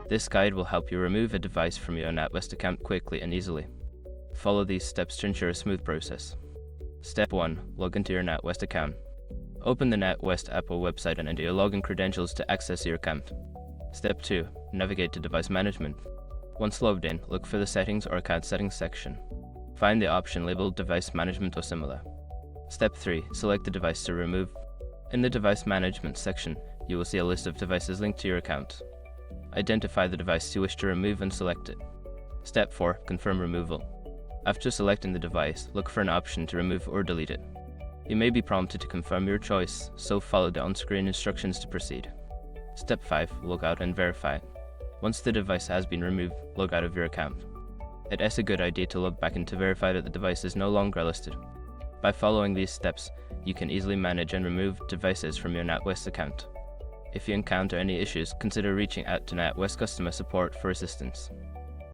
This guide will help you remove a device from your NatWest account quickly and easily. Follow these steps to ensure a smooth process. Step 1. Log into your NatWest account. Open the NatWest app or website and enter your login credentials to access your account. Step 2. Navigate to Device Management. Once logged in, look for the Settings or Account Settings section. Find the option labeled Device Management or similar. Step 3. Select the device to remove. In the Device Management section, you will see a list of devices linked to your account. Identify the device you wish to remove and select it. Step 4. Confirm removal. After selecting the device, look for an option to remove or delete it. You may be prompted to confirm your choice, so follow the on-screen instructions to proceed. Step 5. Log out and verify. Once the device has been removed, log out of your account. It is a good idea to log back in to verify that the device is no longer listed. By following these steps, you can easily manage and remove devices from your NatWest account. If you encounter any issues, consider reaching out to NatWest customer support for assistance.